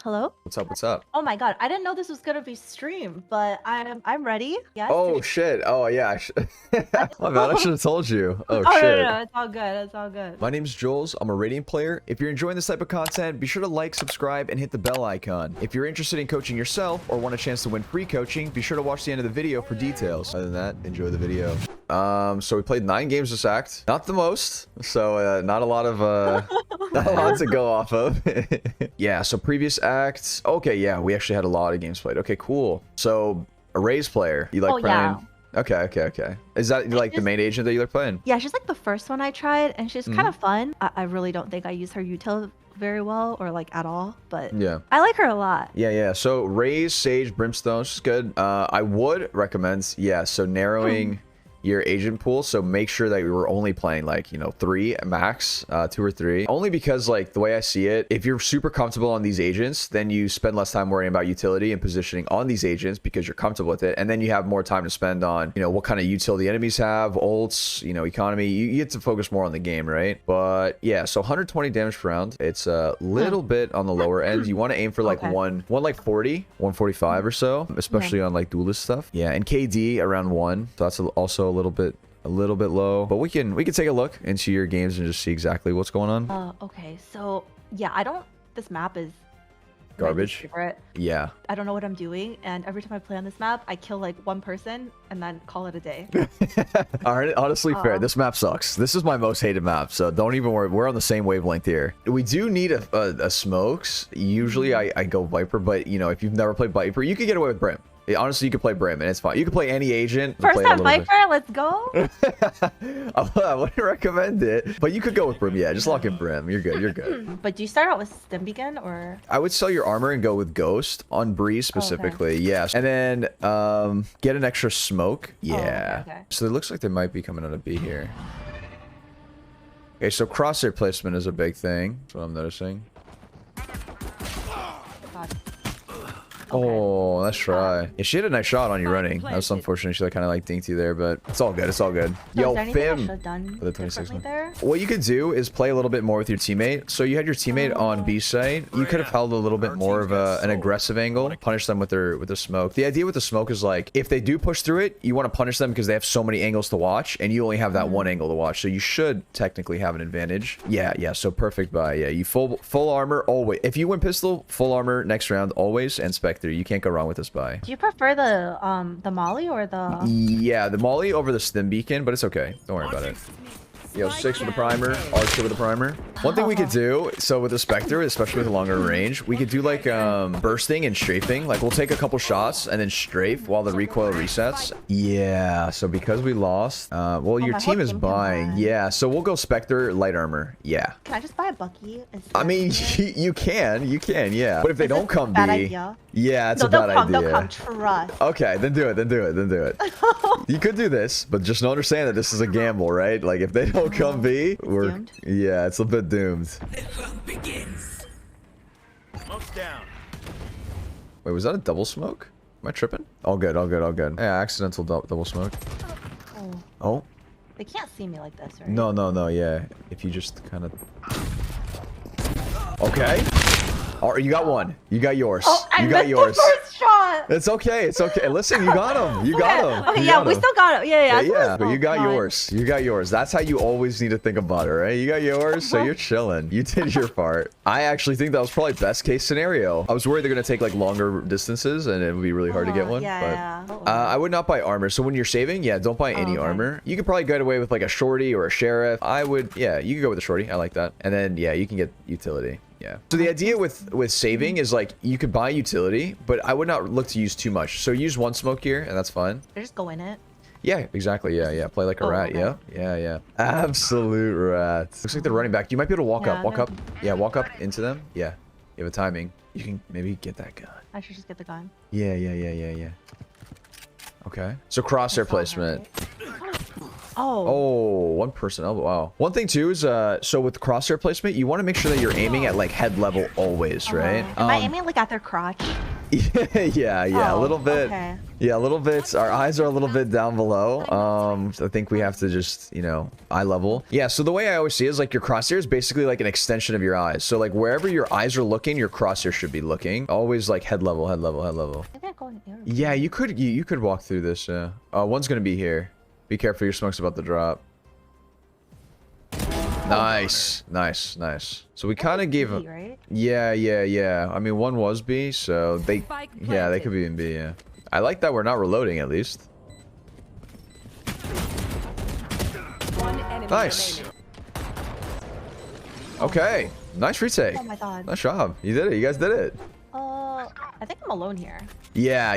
Hello? What's up? What's up? Oh my god, I didn't know this was gonna be streamed, but I'm ready. Yes. Oh shit. Oh yeah. My bad. I should have told you. Oh Oh shit. no, it's all good. It's all good. My name's Jules. I'm a Radiant player. If you're enjoying this type of content, be sure to like, subscribe, and hit the bell icon. If you're interested in coaching yourself or want a chance to win free coaching, be sure to watch the end of the video for details. Other than that, enjoy the video. So we played 9 games this act. Not the most. So not a lot of not a lot to go off of. Yeah, so previous acts. Okay, yeah, we actually had a lot of games played. Okay, cool. So a Raze player. You like playing? Yeah. Okay. Is that like the main agent that you like playing? Yeah, she's like the first one I tried, and she's kind of fun. I really don't think I use her util very well or like at all, but yeah, I like her a lot. Yeah. So Raze, Sage, Brimstone, she's good. I would recommend, so narrowing your agent pool, so make sure that you were only playing like 3 max, 2 or 3, only because like the way I see it, if you're super comfortable on these agents, then you spend less time worrying about utility and positioning on these agents because you're comfortable with it, and then you have more time to spend on what kind of utility enemies have, ults, economy. You get to focus more on the game, right? But yeah, so 120 damage per round, it's a little bit on the lower end. You want to aim for like one like 40, 145 or so, especially on like duelist stuff. Yeah, and KD around 1, so that's also a little bit low, but we can take a look into your games and just see exactly what's going on. Okay, so yeah, this map is garbage. Favorite. Yeah, I don't know what I'm doing, and every time I play on this map, I kill like one person and then call it a day. All right, honestly fair. This map sucks. This is my most hated map, so don't even worry. We're on the same wavelength here. We do need a smokes. Usually I go Viper, but if you've never played Viper, you could get away with Brim. Honestly, you could play Brim and it's fine. You can play any agent. First time Viper, let's go. I wouldn't recommend it, but you could go with Brim. Yeah, just lock in Brim. You're good. You're good. But do you start out with Stim Beacon or? I would sell your armor and go with Ghost on Breeze specifically. Yes, and then get an extra smoke. Yeah. Okay. So it looks like they might be coming on a B here. Okay, so crosshair placement is a big thing. That's what I'm noticing. God. Oh, let's try. Yeah, she had a nice shot on you running. That was unfortunate. She kind of like dinked you there, but it's all good. It's all good. So Yo, Fim. For the 26 there? What you could do is play a little bit more with your teammate. So you had your teammate on B side. You could have held a little bit more of an aggressive angle. Punish them with their smoke. The idea with the smoke is like, if they do push through it, you want to punish them because they have so many angles to watch, and you only have that one angle to watch. So you should technically have an advantage. Yeah. So perfect buy. Yeah, you full armor always. If you win pistol, full armor next round always, and Spectre. You can't go wrong with this buy. Do you prefer the Molly or the? Yeah, the Molly over the Stim Beacon, but it's okay. Don't worry about it. Yo, 6 with the primer, R2 with the primer. One thing we could do, so with the Spectre, especially with a longer range, we could do like bursting and strafing. Like we'll take a couple shots and then strafe while the recoil resets. Yeah, so because we lost, well, your team is buying. Yeah, so we'll go Spectre, light armor. Yeah. Can I just buy a Bucky? I mean, you can, yeah. But if they don't come B, yeah, it's a bad idea. They'll come, trust. Okay, then do it. You could do this, but just understand that this is a gamble, right? Like if they don't come B, we're doomed. Yeah, it's a bit doomed. The hunt begins. Smoke's down. Wait, was that a double smoke? Am I tripping? All good. Yeah, accidental double smoke. Oh. They can't see me like this, right? No, yeah. If you just kind of. Okay. Oh, you got one. You got yours. Oh, you got yours. The first shot. It's okay. Listen, you got him. You got him. Okay, yeah, we still got it. Yeah. But you got yours. You got yours. That's how you always need to think about it, right? You got yours, so you're chilling. You did your part. I actually think that was probably best case scenario. I was worried they're gonna take like longer distances and it would be really hard to get one. But I would not buy armor. So when you're saving, don't buy any armor. You could probably get away with like a shorty or a sheriff. I would, you could go with a shorty. I like that. And then you can get utility. Yeah. So the idea with saving is like you could buy utility, but I would not look to use too much. So use one smoke here, and that's fine. Just go in it. Yeah, exactly. Yeah. Play like a rat. Okay. Yeah. Absolute rat. Looks like they're running back. You might be able to walk up. Yeah, walk up into them. Yeah. You have a timing. You can maybe get that gun. I should just get the gun. Yeah. Okay. So crosshair placement. Oh, one person. Oh, wow. One thing too is so with crosshair placement, you want to make sure that you're aiming at like head level always, right? Am I aiming like at their crotch? Yeah, a little bit. Okay. Yeah, a little bit. Our eyes are a little bit down below. I think we have to just, you know, eye level. Yeah, so the way I always see it is like your crosshair is basically like an extension of your eyes. So like wherever your eyes are looking, your crosshair should be looking. Always like head level, head level, head level. I think going here. Yeah, you could walk through this. Yeah. One's gonna be here. Be careful, your smoke's about to drop. Nice, nice, nice. So we kind of gave him. Right? Yeah. I mean, one was B, so they. Yeah, they could be in B. Yeah. I like that we're not reloading at least. Nice. Okay. Nice retake. Oh my god. Nice job. You did it. You guys did it. I think I'm alone here. Yeah.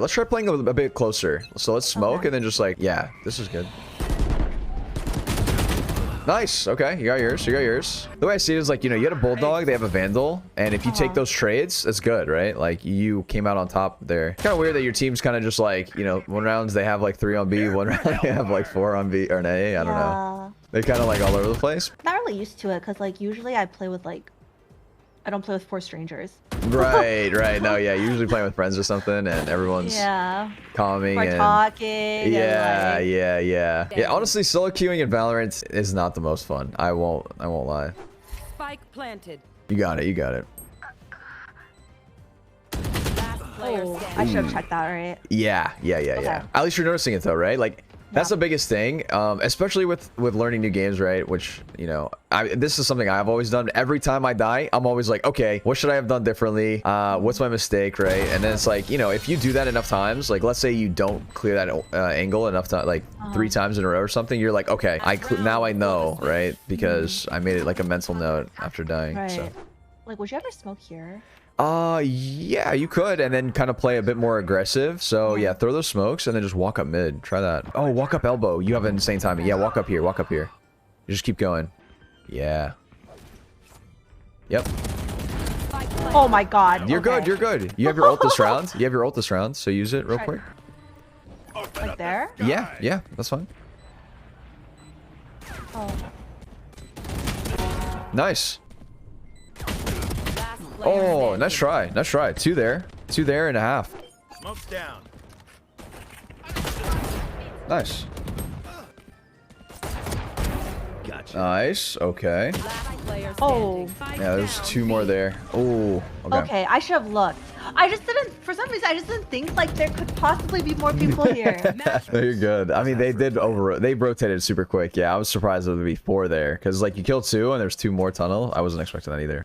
Let's try playing a bit closer. So let's smoke and then just like, yeah, this is good. Nice. Okay, you got yours. You got yours. The way I see it is like, you know, you had a bulldog, they have a vandal, and if you take those trades, that's good, right? Like you came out on top there. Kind of weird that your team's kind of just like, you know, one rounds they have like 3 on B, one round they have like 4 on B or an A. I don't know. They kind of like all over the place. Not really used to it because like usually I play with like, I don't play with 4 strangers. Right. No, yeah. Usually playing with friends or something, and everyone's calming We're and talking. Yeah. Honestly, solo queuing in Valorant is not the most fun. I won't lie. Spike planted. You got it. Oh, I should have checked that, right? Yeah. At least you're noticing it though, right? Like that's the biggest thing, especially with learning new games, right? Which, you know, this is something I've always done. Every time I die, I'm always like, okay, what should I have done differently? What's my mistake, right? And then it's like, you know, if you do that enough times, like let's say you don't clear that angle enough time, like 3 times in a row or something, you're like, okay, now I know, right? Because I made it like a mental note after dying. Right. So. Like, would you ever smoke here? Yeah, you could, and then kind of play a bit more aggressive. So yeah, throw those smokes and then just walk up mid. Try that. Oh, walk up elbow. You have an insane timing. Yeah, walk up here. You just keep going. Yeah. Yep. Oh my god. You're good. You have your ult this round. So use it real quick. Like there? Yeah, that's fine. Oh. Nice. Oh, nice try. 2 there. 2 there and a half. Smoke's down. Nice. Gotcha. Nice. Okay. Oh. Yeah, there's 2 more there. Oh. Okay, I should have looked. I just didn't, for some reason, I just didn't think like there could possibly be more people here. No, you're good. I mean, they rotated super quick. Yeah, I was surprised there would be 4 there because like you killed 2 and there's 2 more tunnel. I wasn't expecting that either.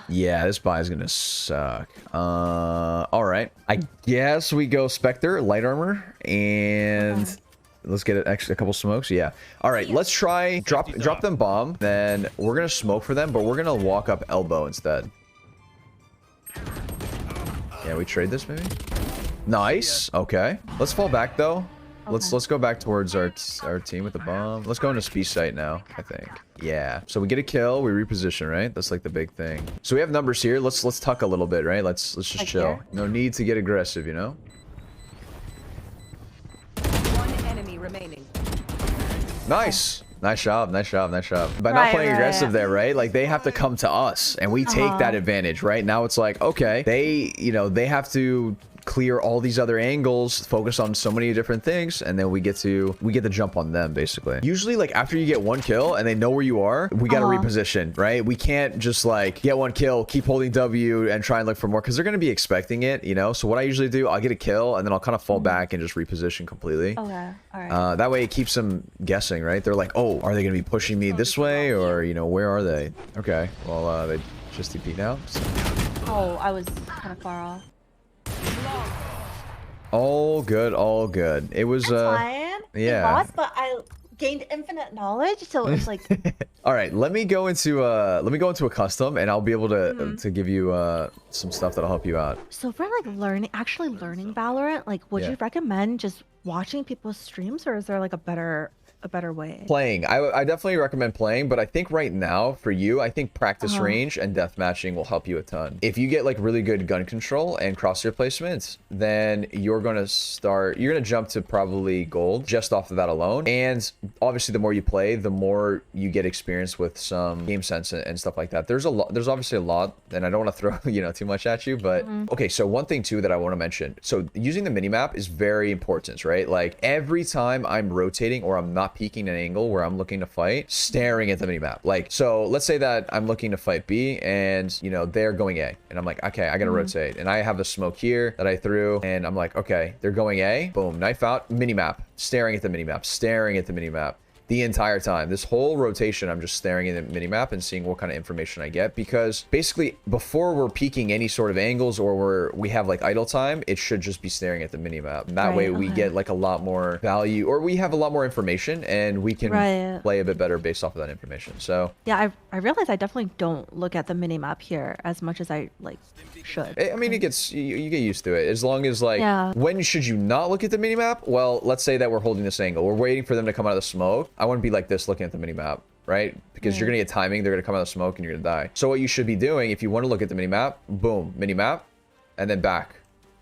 Yeah, this buy is gonna suck. All right. I guess we go Spectre, light armor, and let's get a couple smokes. Yeah. All right. Let's try drop them bomb. Then we're gonna smoke for them, but we're gonna walk up elbow instead. Yeah, we trade this maybe. Nice. Okay. Let's fall back though. Let's go back towards our team with the bomb. Let's go into speed sight now, I think. Yeah. So we get a kill, we reposition, right? That's like the big thing. So we have numbers here. Let's tuck a little bit, right? Let's just chill. No need to get aggressive, you know? 1 enemy remaining. Nice. Nice job. By not playing aggressive there, right? Like they have to come to us and we take that advantage, right? Now it's like, okay, they have to clear all these other angles, focus on so many different things, and then we get the jump on them basically. Usually like after you get 1 kill and they know where you are, we got to reposition, right? We can't just like get 1 kill, keep holding W and try and look for more because they're going to be expecting it, you know? So what I usually do, I'll get a kill and then I'll kind of fall back and just reposition completely. Okay. All right. That way it keeps them guessing, right? They're like, oh, are they going to be pushing me this way or, you know, where are they? Okay. Well, they just TP now. So. Oh, I was kind of far off. All good. It was fine. yeah. Lost, but I gained infinite knowledge, so it's like. All right, let me go into a custom, and I'll be able to give you some stuff that'll help you out. So for like actually learning Valorant, like would you recommend just watching people's streams, or is there like a better a better way? Playing. I definitely recommend playing, but I think right now for you, I think practice range and death matching will help you a ton. If you get like really good gun control and crosshair placements, then you're going to jump to probably gold just off of that alone. And obviously the more you play, the more you get experience with some game sense and stuff like that. There's obviously a lot, and I don't want to throw, you know, too much at you, but okay. So one thing too that I want to mention, so using the mini map is very important, right? Like every time I'm rotating or I'm not peeking an angle where I'm looking to fight, staring at the mini map. Like, so let's say that I'm looking to fight B and, you know, they're going A, and I'm like, okay, I gotta rotate, and I have the smoke here that I threw, and I'm like, okay, they're going A, boom, knife out, mini map, staring at the mini map, staring at the mini map. The entire time, this whole rotation, I'm just staring at the minimap and seeing what kind of information I get, because basically before we're peeking any sort of angles or we have like idle time, it should just be staring at the minimap. And that way we get like a lot more value, or we have a lot more information, and we can play a bit better based off of that information. So yeah, I realize I definitely don't look at the minimap here as much as I like should. I mean, you get used to it, as long as like, when should you not look at the minimap? Well, let's say that we're holding this angle, we're waiting for them to come out of the smoke. I wouldn't be like this looking at the minimap, right? Because you're gonna get timing, they're gonna come out of the smoke and you're gonna die. So what you should be doing, if you want to look at the minimap, boom, minimap, and then back,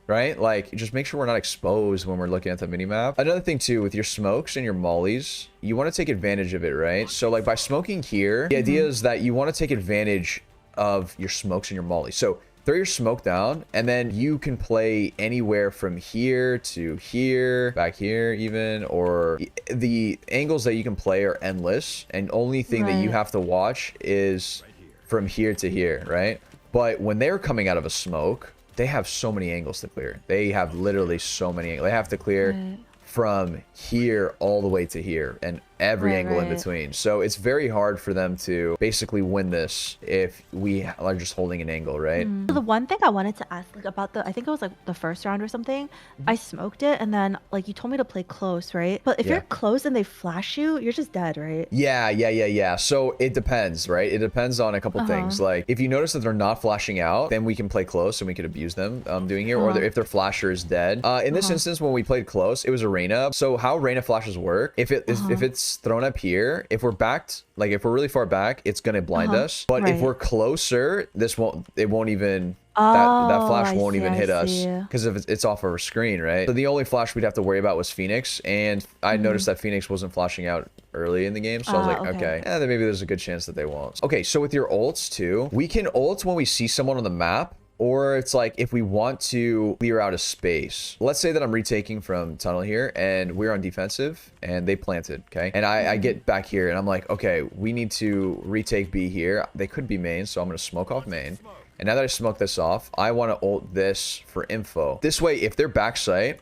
right? Like, just make sure we're not exposed when we're looking at the minimap. Another thing too, with your smokes and your mollies, you want to take advantage of it, right? So like by smoking here, the idea is that you want to take advantage of your smokes and your mollies. So throw your smoke down, and then you can play anywhere from here to here, back here even, or the angles that you can play are endless, and only thing that you have to watch is from here to here, right? But when they're coming out of a smoke, they have so many angles to clear. They have literally so many angles. They have to clear from here all the way to here, and every angle in between. So it's very hard for them to basically win this if we are just holding an angle, right? So the one thing I wanted to ask, like, about I think it was like the first round or something, I smoked it, and then like you told me to play close, right? But if you're close and they flash you, you're just dead, right? Yeah. So it depends, right? It depends on a couple things. Like if you notice that they're not flashing out, then we can play close and we could abuse them doing here. Or if their flasher is dead. In this instance, when we played close, it was a Reyna. So how Reyna flashes work, if it's thrown up here, if we're backed, like if we're really far back, it's gonna blind us. But if we're closer, it won't even that flash won't even hit us, because if it's off our screen, right? So the only flash we'd have to worry about was Phoenix, and I noticed that Phoenix wasn't flashing out early in the game, so I was like, okay, then maybe there's a good chance that they won't. Okay, so with your ults too, we can ult when we see someone on the map, or it's like if we want to clear out a space. Let's say that I'm retaking from tunnel here and we're on defensive and they planted, okay? And I get back here and I'm like, okay, we need to retake B here. They could be main, so I'm gonna smoke off main. And now that I smoke this off, I want to ult this for info. This way, if they're backside,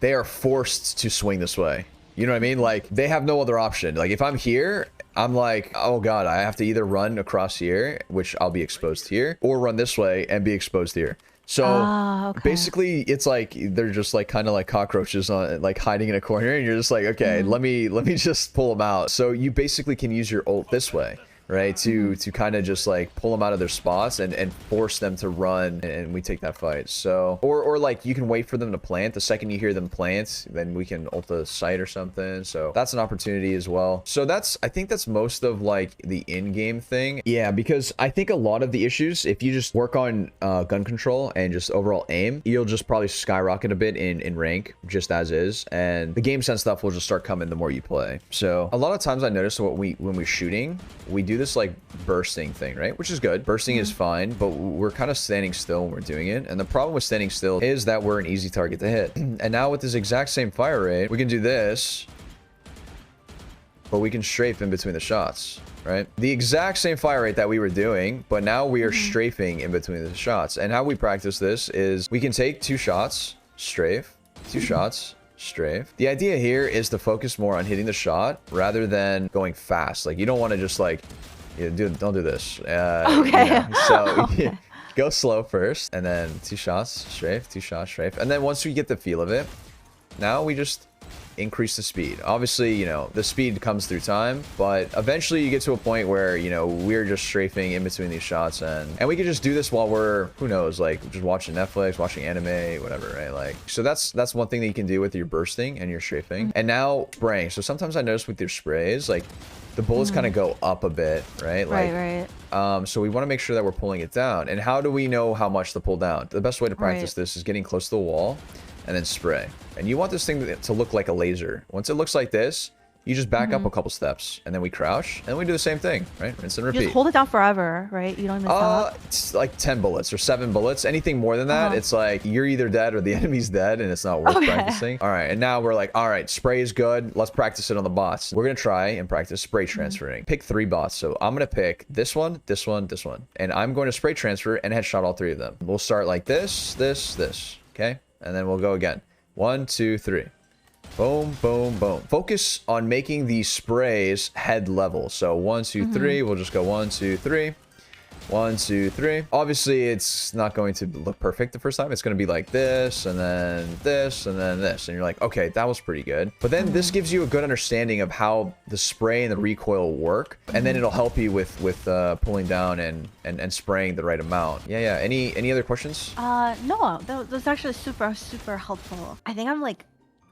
they are forced to swing this way. You know what I mean? Like, they have no other option. Like, if I'm here, I'm like, oh god, I have to either run across here, which I'll be exposed here, or run this way and be exposed here. So basically, it's like they're just like kind of like cockroaches on like hiding in a corner, and you're just like, okay, let me just pull them out. So you basically can use your ult this way, right, to kind of just like pull them out of their spots and force them to run, and we take that fight. So or like you can wait for them to plant. The second you hear them plant, then we can ult the site or something. So that's an opportunity as well. So I think that's most of like the in-game thing. Yeah, because I think a lot of the issues, if you just work on gun control and just overall aim, you'll just probably skyrocket a bit in rank just as is, and the game sense stuff will just start coming the more you play. So a lot of times I notice when we're shooting, we do this like bursting thing, right? Which is good. Bursting is fine, but we're kind of standing still when we're doing it. And the problem with standing still is that we're an easy target to hit. And now with this exact same fire rate, we can do this, but we can strafe in between the shots, right? The exact same fire rate that we were doing, but now we are strafing in between the shots. And how we practice this is we can take 2 shots, strafe, 2 shots, strafe. The idea here is to focus more on hitting the shot rather than going fast. Like, you don't want to just like, don't do this. So go slow first, and then 2 shots, strafe, 2 shots, strafe. And then once we get the feel of it, now we just increase the speed. Obviously, you know, the speed comes through time, but eventually you get to a point where, you know, we're just strafing in between these shots, and we can just do this while we're, who knows, like just watching Netflix, watching anime, whatever, right? Like, so that's one thing that you can do with your bursting and your strafing. And now spraying. So sometimes I notice with your sprays, like the bullets kind of go up a bit, right? Like, Right. So we want to make sure that we're pulling it down. And how do we know how much to pull down? The best way to practice this is getting close to the wall and then spray. And you want this thing to look like a laser. Once it looks like this, you just back up a couple steps, and then we crouch, and we do the same thing, right? Rinse and repeat. You just hold it down forever, right? You don't even stop. It's like 10 bullets or 7 bullets. Anything more than that, it's like you're either dead or the enemy's dead, and it's not worth practicing. All right, and now we're like, all right, spray is good. Let's practice it on the bots. We're gonna try and practice spray transferring. Pick 3 bots. So I'm gonna pick this one, this one, this one, and I'm going to spray transfer and headshot all 3 of them. We'll start like this, this, this. Okay, and then we'll go again. 1, 2, 3. Boom, boom, boom. Focus on making these sprays head level. So 1, 2, 3. We'll just go 1, 2, 3. 1, 2, 3. Obviously, it's not going to look perfect the first time. It's going to be like this, and then this, and then this. And you're like, okay, that was pretty good. But then this gives you a good understanding of how the spray and the recoil work. And then it'll help you with pulling down and spraying the right amount. Yeah. Any other questions? No, that was actually super, super helpful. I think I'm like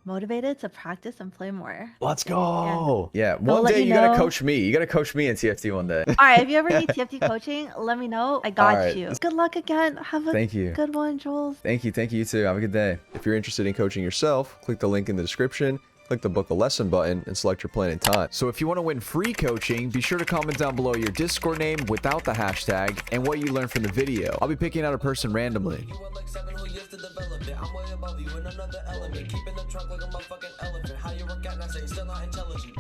motivated to practice and play more. Let's go. Yeah, I'll one day you gotta know. coach me. You gotta coach me in TFT one day. All right, if you ever need TFT coaching, let me know. I got right. you. Good luck again. Have a Thank you. good one, Jules. Thank you. You too. Have a good day. If you're interested in coaching yourself, click the link in the description. Click the book a lesson button and select your plan and time. So if you want to win free coaching, be sure to comment down below your Discord name without the hashtag and what you learned from the video. I'll be picking out a person randomly. You were like 7 who used to develop it. I'm way above you in another element. Keeping the trunk like I'm a fucking elephant. How you work out and I say you're still not intelligent.